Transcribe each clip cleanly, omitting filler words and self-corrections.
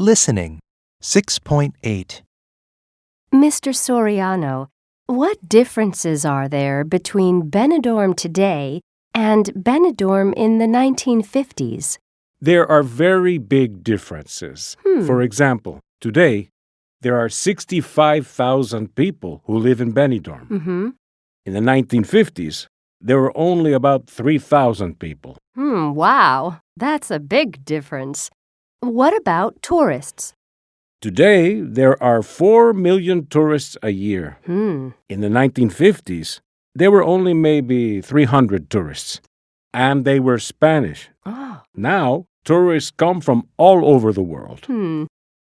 Listening. 6.8. Mr. Soriano, what differences are there between Benidorm today and Benidorm in the 1950s? There are very big differences. For example, today, there are 65,000 people who live in Benidorm. In the 1950s, there were only about 3,000 people. Wow, that's a big difference. What about tourists? Today, there are 4 million tourists a year. Hmm. In the 1950s, there were only maybe 300 tourists, and they were Spanish. Oh. Now, tourists come from all over the world.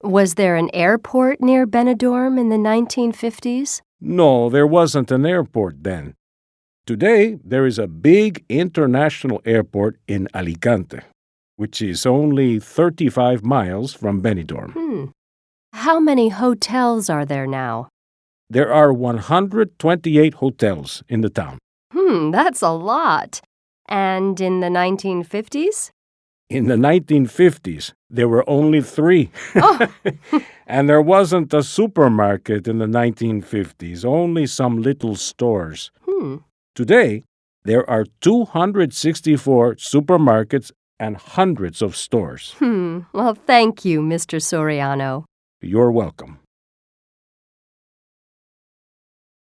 Was there an airport near Benidorm in the 1950s? No, there wasn't an airport then. Today, there is a big international airport in Alicante, which is only 35 miles from Benidorm. How many hotels are there now? There are 128 hotels in the town. That's a lot. And in the 1950s? In the 1950s, there were only 3. Oh. And there wasn't a supermarket in the 1950s, only some little stores. Today, there are 264 supermarkets and hundreds of stores. Well, thank you, Mr. Soriano. You're welcome.